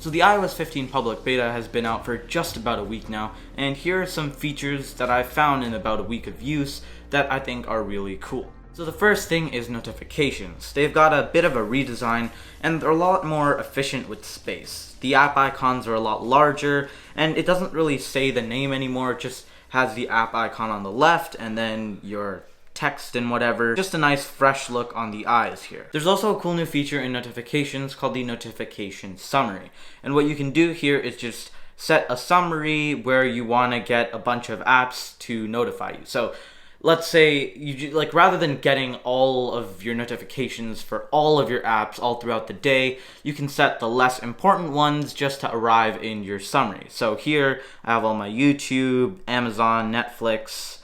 So the iOS 15 public beta has been out for just about a week now, and here are some features that I've found in about a week of use that I think are really cool. So the first thing is notifications. They've got a bit of a redesign, and they're a lot more efficient with space. The app icons are a lot larger, and it doesn't really say the name anymore, it just has the app icon on the left, and then your text and whatever. Just a nice fresh look on the eyes here. There's also a cool new feature in notifications called the notification summary. And what you can do here is just set a summary where you want to get a bunch of apps to notify you. So let's say you rather than getting all of your notifications for all of your apps all throughout the day, you can set the less important ones just to arrive in your summary. So here I have all my YouTube, Amazon, Netflix,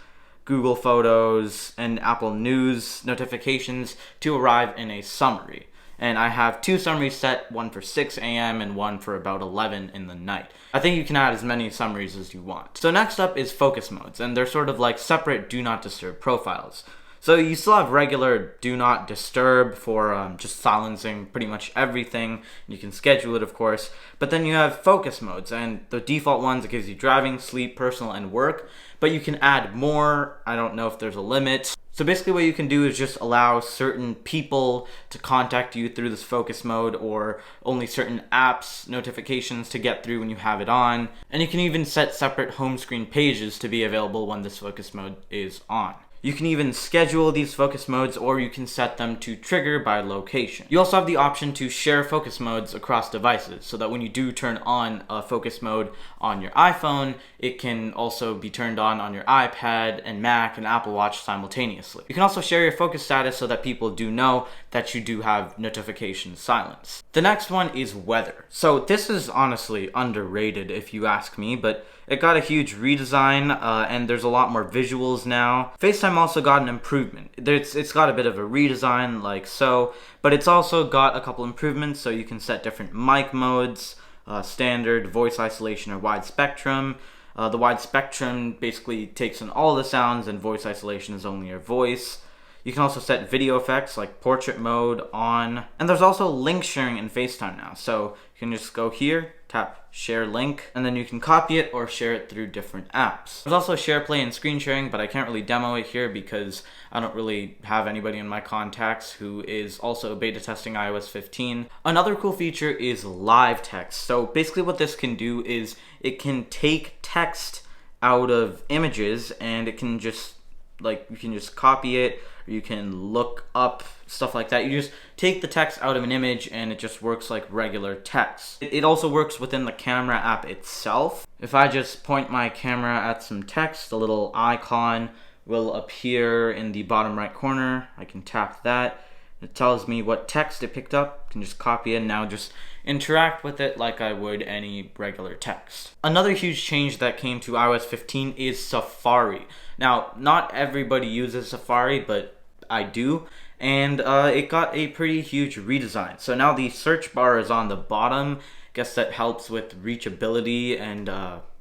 Google Photos, and Apple News notifications to arrive in a summary. And I have two summaries set, one for 6 a.m. and one for about 11 in the night. I think you can add as many summaries as you want. So next up is focus modes, and they're sort of like separate do not disturb profiles. So you still have regular do not disturb for just silencing pretty much everything. You can schedule it, of course, but then you have focus modes, and the default ones, it gives you driving, sleep, personal, and work, but you can add more. I don't know if there's a limit. So basically what you can do is just allow certain people to contact you through this focus mode, or only certain apps notifications to get through when you have it on. And you can even set separate home screen pages to be available when this focus mode is on. You can even schedule these focus modes, or you can set them to trigger by location. You also have the option to share focus modes across devices, so that when you do turn on a focus mode on your iPhone, it can also be turned on your iPad and Mac and Apple Watch simultaneously. You can also share your focus status so that people do know that you do have notifications silenced. The next one is weather. So this is honestly underrated if you ask me, but it got a huge redesign, and there's a lot more visuals now. FaceTime also got an improvement. It's got a bit of a redesign like so, but it's also got a couple improvements, so you can set different mic modes, standard, voice isolation, or wide spectrum. The wide spectrum basically takes in all the sounds, and voice isolation is only your voice. You can also set video effects like portrait mode on. And there's also link sharing in FaceTime now. So you can just go here, tap share link, and then you can copy it or share it through different apps. There's also share play and screen sharing, but I can't really demo it here because I don't really have anybody in my contacts who is also beta testing iOS 15. Another cool feature is live text. So basically what this can do is it can take text out of images, and it can just you can just copy it, or you can look up stuff like that. You just take the text out of an image and it just works like regular text. It also works within the camera app itself. If I just point my camera at some text, a little icon will appear in the bottom right corner. I can tap that. It tells me what text it picked up. I can just copy it and now just interact with it like I would any regular text. Another huge change that came to iOS 15 is Safari. Now, not everybody uses Safari, but I do, and it got a pretty huge redesign. So now the search bar is on the bottom. Guess that helps with reachability and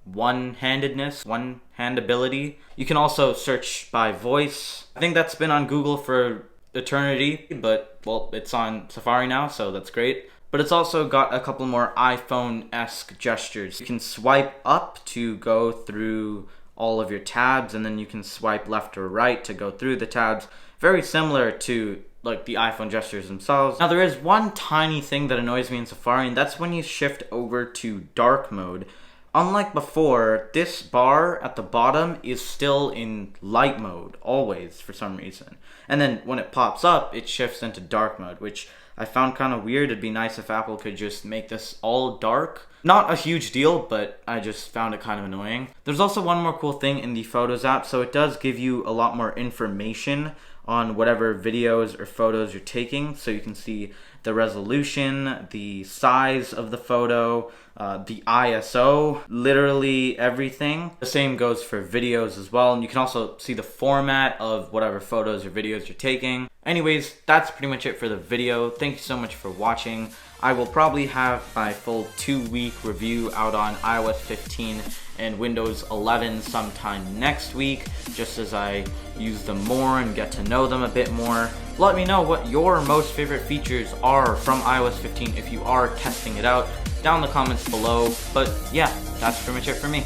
one-handability. You can also search by voice. I think that's been on Google for eternity, but well, it's on Safari now, so that's great. But it's also got a couple more iPhone-esque gestures. You can swipe up to go through all of your tabs, and then you can swipe left or right to go through the tabs. Very similar to like the iPhone gestures themselves. Now there is one tiny thing that annoys me in Safari, and that's when you shift over to dark mode. Unlike before, this bar at the bottom is still in light mode, always, for some reason. And then when it pops up, it shifts into dark mode, which I found kind of weird. It'd be nice if Apple could just make this all dark. Not a huge deal, but I just found it kind of annoying. There's also one more cool thing in the Photos app, so it does give you a lot more information on whatever videos or photos you're taking. So you can see the resolution, the size of the photo, the ISO, literally everything. The same goes for videos as well, and you can also see the format of whatever photos or videos you're taking. Anyways, that's pretty much it for the video. Thank you so much for watching. I will probably have my full 2-week review out on iOS 15 and Windows 11 sometime next week, just as I use them more and get to know them a bit more. Let me know what your most favorite features are from iOS 15 if you are testing it out down in the comments below. But yeah, that's pretty much it for me.